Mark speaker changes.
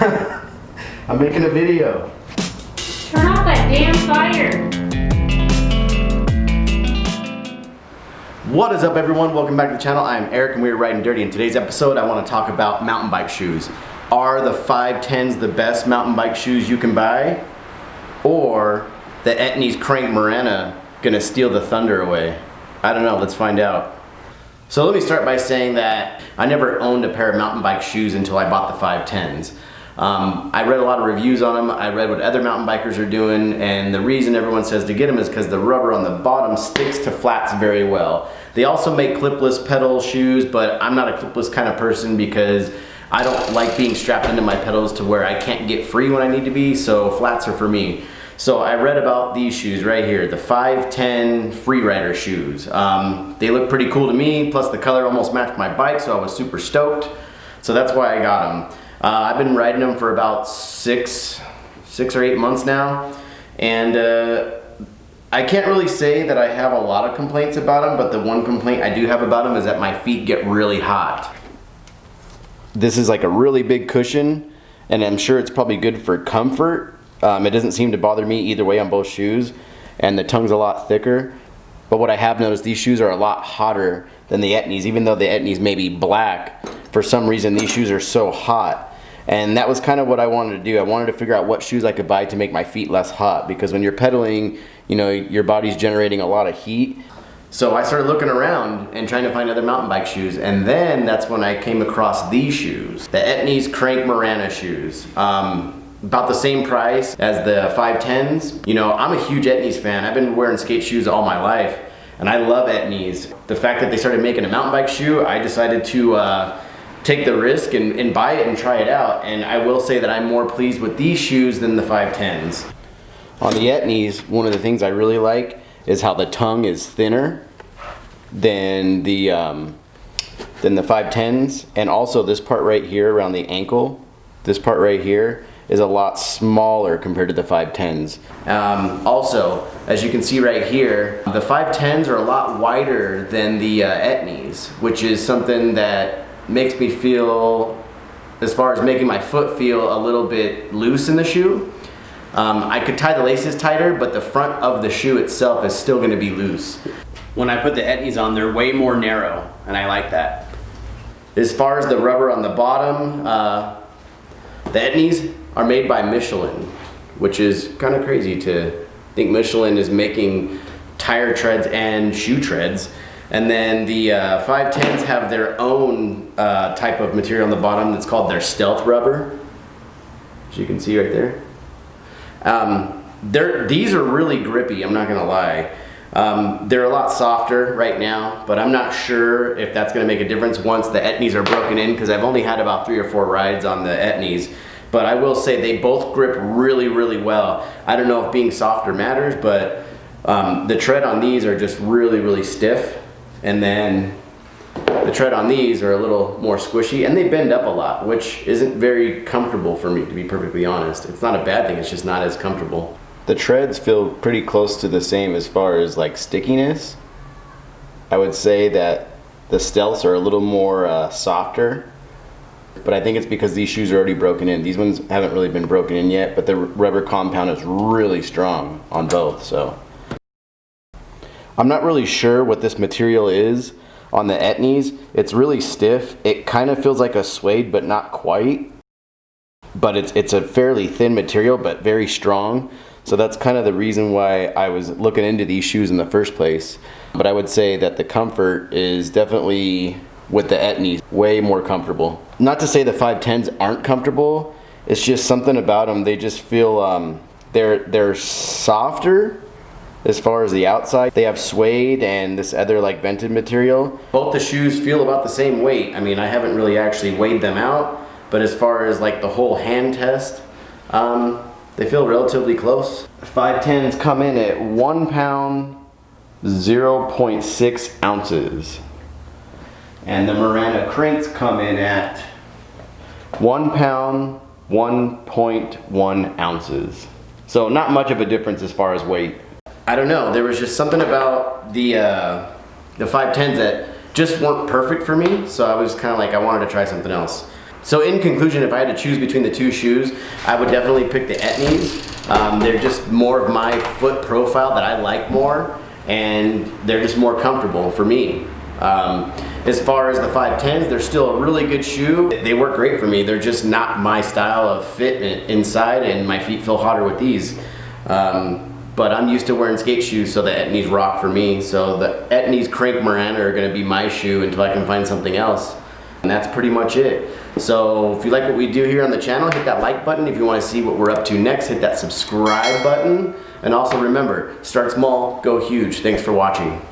Speaker 1: I'm making a video.
Speaker 2: Turn off that damn fire.
Speaker 1: What is up, everyone? Welcome back to the channel. I'm Eric and we are Ryden Dirty. In today's episode, I want to talk about mountain bike shoes. Are the 510s the best mountain bike shoes you can buy? Or the Etnies Crank Marana gonna steal the thunder away? I don't know, let's find out. So let me start by saying that I never owned a pair of mountain bike shoes until I bought the 510s. I read a lot of reviews on them. I read what other mountain bikers are doing, and the reason everyone says to get them is because the rubber on the bottom sticks to flats very well. They also make clipless pedal shoes, but I'm not a clipless kind of person because I don't like being strapped into my pedals to where I can't get free when I need to be, so flats are for me. So I read about these shoes right here, the 510 Freerider shoes. They look pretty cool to me, plus the color almost matched my bike, so I was super stoked. So that's why I got them. I've been riding them for about six or 8 months now, and I can't really say that I have a lot of complaints about them, but the one complaint I do have about them is that my feet get really hot. This is like a really big cushion, and I'm sure it's probably good for comfort. It doesn't seem to bother me either way on both shoes, and the tongue's a lot thicker. But what I have noticed, these shoes are a lot hotter than the Etnies. Even though the Etnies may be black, for some reason these shoes are so hot. And that was kind of what I wanted to do. I wanted to figure out what shoes I could buy to make my feet less hot, because when you're pedaling, you know, your body's generating a lot of heat. So I started looking around and trying to find other mountain bike shoes, and then that's when I came across these shoes, the Etnies Crank Marana shoes. About the same price as the 510s. You know, I'm a huge Etnies fan. I've been wearing skate shoes all my life, and I love Etnies. The fact that they started making a mountain bike shoe, I decided to take the risk and buy it and try it out. And I will say that I'm more pleased with these shoes than the 510s. On the Etnies, one of the things I really like is how the tongue is thinner than the 510s, and also this part right here around the ankle, this part right here is a lot smaller compared to the 510s. Also, as you can see right here, the 510s are a lot wider than the Etnies, which is something that makes me feel, as far as making my foot feel a little bit loose in the shoe. I could tie the laces tighter, but the front of the shoe itself is still gonna be loose. When I put the Etnies on, they're way more narrow, and I like that. As far as the rubber on the bottom, the Etnies are made by Michelin, which is kind of crazy to think Michelin is making tire treads and shoe treads. And then the 510s have their own type of material on the bottom that's called their stealth rubber, as you can see right there. These are really grippy, I'm not gonna lie. They're a lot softer right now, but I'm not sure if that's gonna make a difference once the Etnies are broken in, because I've only had about 3 or 4 rides on the Etnies. But I will say they both grip really, really well. I don't know if being softer matters, but the tread on these are just really, really stiff. And then the tread on these are a little more squishy, and they bend up a lot, which isn't very comfortable for me, to be perfectly honest. It's not a bad thing, it's just not as comfortable. The treads feel pretty close to the same as far as like stickiness. I would say that the stealths are a little more softer, but I think it's because these shoes are already broken in. These ones haven't really been broken in yet, but the rubber compound is really strong on both, so. I'm not really sure what this material is on the Etnies. It's really stiff. It kind of feels like a suede, but not quite. But it's a fairly thin material, but very strong. So that's kind of the reason why I was looking into these shoes in the first place. But I would say that the comfort is definitely, with the Etnies, way more comfortable. Not to say the 510s aren't comfortable, it's just something about them, they just feel, they're softer as far as the outside. They have suede and this other like vented material. Both the shoes feel about the same weight. I mean, I haven't really actually weighed them out, but as far as like the whole hand test, they feel relatively close. 510s come in at 1 pound, 0.6 ounces. And the Marana Cranks come in at 1 pound, 1.1 ounces. So not much of a difference as far as weight. I don't know, there was just something about the 510s that just weren't perfect for me, so I was kind of like, I wanted to try something else. So in conclusion, if I had to choose between the two shoes, I would definitely pick the Etnies. They're just more of my foot profile that I like more, and they're just more comfortable for me. As far as the 510s, they're still a really good shoe. They work great for me. They're just not my style of fit inside, and my feet feel hotter with these. But I'm used to wearing skate shoes, so the Etnies rock for me. So the Etnies Crank Marana are gonna be my shoe until I can find something else. And that's pretty much it. So if you like what we do here on the channel, hit that like button. If you want to see what we're up to next, hit that subscribe button. And also remember, start small, go huge. Thanks for watching.